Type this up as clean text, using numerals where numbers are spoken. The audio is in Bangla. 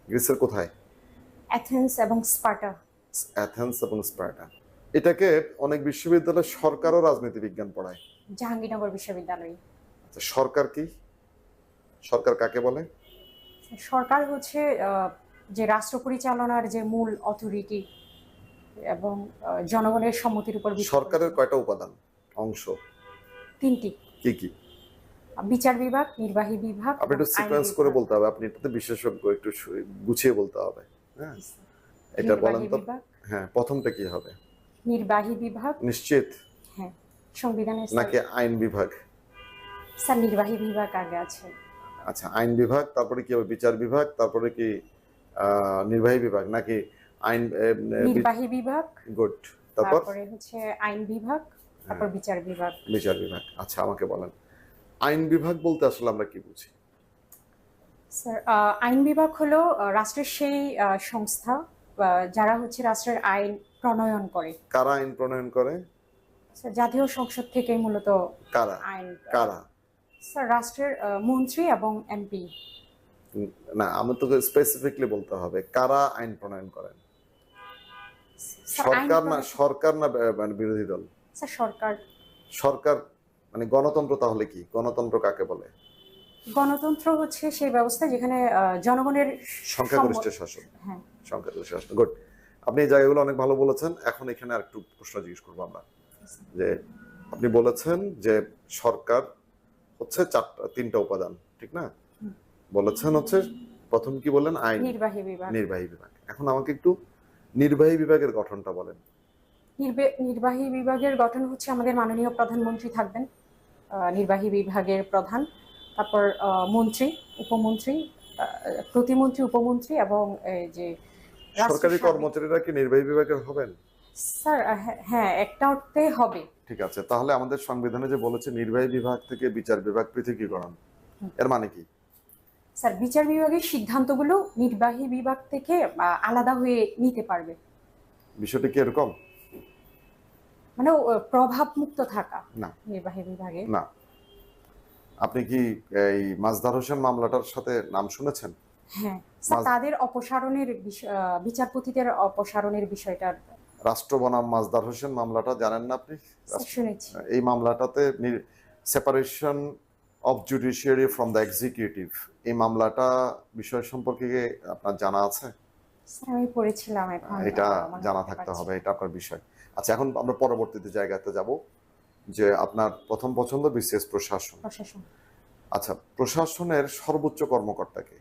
গ্রিসের কোথায়? অ্যাথেন্স এবং স্পার্টা। অ্যাথেন্স এবং স্পার্টা। এটাকে অনেক বিশ্ববিদ্যালয়ে সরকারও রাজনীতি বিজ্ঞান পড়ায়। জাহাঙ্গীরনগর বিশ্ববিদ্যালয়। আচ্ছা, সরকার কি? সরকার কাকে বলে? সরকার হচ্ছে যে রাষ্ট্র পরিচালনার যে মূল অথরিটি এবং জনগণের সম্মতির উপর ভিত্তি করে সরকারের কয়টা উপাদান, অংশ? 3টি। কি কি? বিচার বিভাগ, নির্বাহী বিভাগ আপনি এবং একটু আইন সিকোয়েন্স করে বিভাগ। বলতে হবে, আপনি এটাতে বিশেষজ্ঞ, একটু গুছিয়ে বলতে হবে। হ্যাঁ, এটা বলেন নির্বাহী তো। বিভাগ, হ্যাঁ, প্রথমটা কি হবে? নির্বাহী বিভাগ। নিশ্চিত? হ্যাঁ, সংবিধানের নাকি আইন বিভাগ? স্যার নির্বাহী বিভাগ আগে আছে। আচ্ছা, আইন বিভাগ, তারপরে কি হবে? বিচার বিভাগ, তারপরে কি নির্বাহী বিভাগ, নাকি আইন? নির্বাহী বিভাগ, গুড। তারপর তারপরে হচ্ছে আইন বিভাগ, তারপর বিচার বিভাগ। বিচার বিভাগ। আচ্ছা, আমাকে বলেন আইন বিভাগ বলতে আসলে আমরা কি বুঝি? স্যার আইন বিভাগ হলো রাষ্ট্রের সেই সংস্থা যারা হচ্ছে রাষ্ট্রের আইন প্রণয়ন করে। কারা আইন প্রণয়ন করে? স্যার জাতীয় সংসদ থেকেই মূলত কারা? আইন কারা? স্যার রাষ্ট্রের মন্ত্রী এবং এমপি। না, আমি তো স্পেসিফিকলি বলতে হবে কারা আইন প্রণয়ন করেন। সরকার না? সরকার না মানে বিরোধী দল? স্যার সরকার। সরকার মানে গণতন্ত্র। তাহলে কি গণতন্ত্র কাকে বলে? গণতন্ত্র হচ্ছে সেই ব্যবস্থা যেখানে জনগণের সংখ্যাগরিষ্ঠ শাসন। হ্যাঁ। সংখ্যাগরিষ্ঠ শাসন, গুড। আপনি এই জায়গাগুলো অনেক ভালো বলেছেন। এখন এখানে আর একটু প্রশ্ন জিজ্ঞেস করবো আমরা, যে আপনি বলেছেন যে সরকার হচ্ছে তিনটা উপাদান, ঠিক না? বলেছেন হচ্ছে প্রথম কি বললেন? আইন। নির্বাহী বিভাগ। নির্বাহী বিভাগ। এখন আমাকে একটু নির্বাহী বিভাগের গঠনটা বলেন। নির্বাহী বিভাগের গঠন হচ্ছে আমাদের মাননীয় প্রধানমন্ত্রী থাকবেন নির্বাহী বিভাগের প্রধান, তারপর মন্ত্রী, উপমন্ত্রী, প্রতিমন্ত্রী, উপমন্ত্রী এবং যে সরকারি কর্মচারীরা কি নির্বাহী বিভাগের হবেন? স্যার হ্যাঁ, একটা অর্থে হবে। ঠিক আছে, তাহলে আমাদের সংবিধানে যে বলেছে নির্বাহী বিভাগ থেকে বিচার বিভাগ পৃথকীকরণ, এর মানে কি? স্যার বিচার বিভাগের সিদ্ধান্তগুলো নির্বাহী বিভাগ থেকে আলাদা হয়ে নিতে পারবে। বিষয়টা কি এরকম? মানে প্রভাব মুক্ত থাকা না, নির্বাহী বিভাগে। না। আপনি কি এই মাজদার হোসেন মামলাটার সাথে নাম শুনেছেন? হ্যাঁ স্যার, তাদের অপসারণের বিচারপতিদের অপসারণের বিষয়টা। রাষ্ট্র বনাম মাজদার হোসেন মামলাটা জানেন না আপনি? শুনেছি। এই মামলাটাতে separation of judiciary from the executive, এই মামলাটা বিষয় সম্পর্কে আপনার জানা আছে? স্যার আমি পড়েছিলাম, এখন এটা জানা থাকতে হবে, এটা আপনার বিষয়। আচ্ছা, এখন আমরা পরবর্তীতে জায়গাতে যাব, যে আপনার প্রথম পছন্দ বিসিএস প্রশাসন। প্রশাসন। আচ্ছা, প্রশাসনের সর্বোচ্চ কর্মকর্তাকে